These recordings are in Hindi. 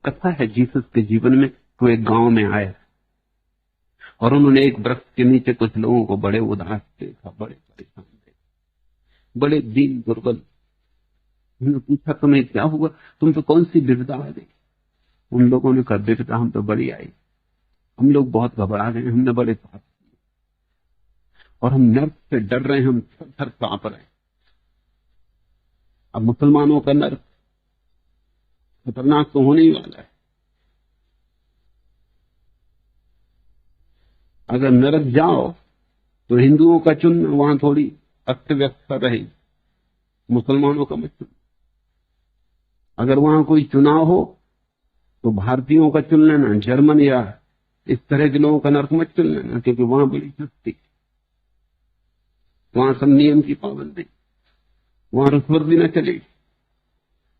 कथा है जीसस के जीवन में। वो एक गांव में आया और उन्होंने एक वृक्ष के नीचे कुछ लोगों को बड़े उदास देखा, बड़े परेशान देखा, बड़े दीन दुर्बल। उन्होंने पूछा तुम्हें क्या हुआ, तुम पे कौन सी विपदा आ गई? उन लोगों ने कहा विपदा हम तो बड़ी आई, हम लोग बहुत घबरा गए, हमने बड़े पाप किए और हम नर्क से डर रहे हैं, हम थर थर कांप रहे हैं। अब मुसलमानों का नर्क खतरनाक तो होने ही वाला है। अगर नरक जाओ तो हिंदुओं का चुनना वहां थोड़ी अस्त व्यवस्था रहेगी, मुसलमानों का मत चुनना। अगर वहां कोई चुनाव हो तो भारतीयों का चुन लेना, जर्मन या इस तरह के लोगों का नरक मत चुन लेना, क्योंकि वहां बड़ी सस्ती, वहां सब नियम की पाबंदी, वहां रुश्वत भी न चलेगी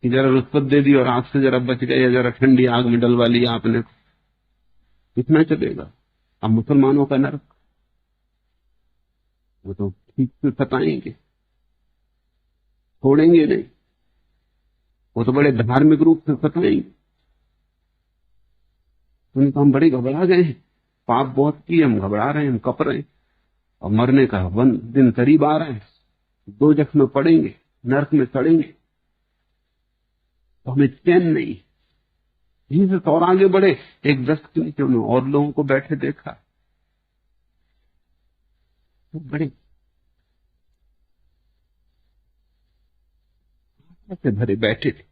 कि जरा रुश्वत दे दी और आग से जरा बच गए या जरा ठंडी आग में डलवा लिया आपने, इतना चलेगा। अब मुसलमानों का नरक, वो तो ठीक से सताएंगे, छोड़ेंगे नहीं, वो तो बड़े धार्मिक रूप से सताएंगे। उन्हें तो हम बड़े घबरा गए हैं, पाप बहुत किए, हम घबरा रहे हैं, हम कप रहे हैं और मरने का दिन करीब आ रहा है, दो जख्म में पड़ेंगे, नरक में सड़ेंगे, तो हमें चैन नहीं। जीसस और आगे बढ़े, एक वृक्ष के नीचे उन्होंने और लोगों को बैठे देखा, वो बड़े से भरे बैठे थे,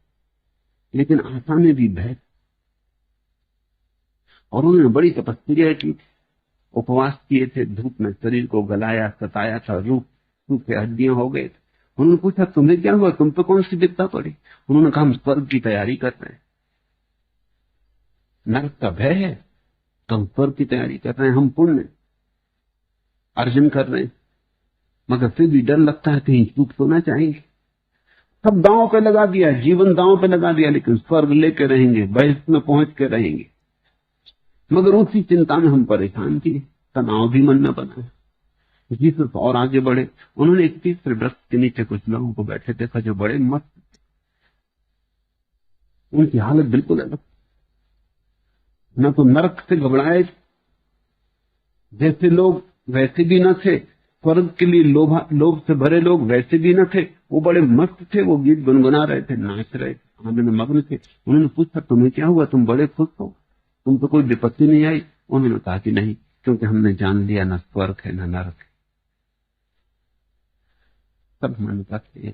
लेकिन आशा में भी भय, और उन्होंने बड़ी तपस्या की, उपवास किए थे, धूप में शरीर को गलाया, सताया था, रूप सूखे हड्डियां हो गए थे। उन्होंने पूछा तुम्हें क्या हुआ, तुम पे कौन सी विपदा पड़ी? उन्होंने कहा हम स्वर्ग की तैयारी कर रहे हैं, नरक का भय है तो हम स्वर्ग की तैयारी कर रहे हैं, हम पुण्य अर्जन कर रहे हैं, मगर फिर भी डर लगता है कहीं चूक तो ना चाहेंगे। सब दांव पे लगा दिया, जीवन दांव पे लगा दिया, लेकिन स्वर्ग लेके रहेंगे, बहिष्ठ में पहुंच के रहेंगे। मगर उसी चिंता में हम परेशान किए, तनाव भी मन में बना है। जीसस और आगे बढ़े, उन्होंने एक तीसरे वृक्ष के नीचे कुछ लोगों को बैठे देखा जो बड़े मस्त थे, उनकी हालत बिल्कुल अलग, न तो नरक से घबराए जैसे लोग वैसे भी न थे, स्वर्ग के लिए लोभ से भरे लोग वैसे भी न थे, वो बड़े मस्त थे, वो गीत गुनगुना रहे थे, नाच रहे थे, आनंद में मग्न थे। उन्होंने पूछा तुम्हें क्या हुआ, तुम बड़े खुश हो, तुम पे कोई विपत्ति नहीं आई? उन्होंने कहा कि नहीं, क्योंकि हमने जान लिया न स्वर्ग है न नरक है, सब मान्यता है।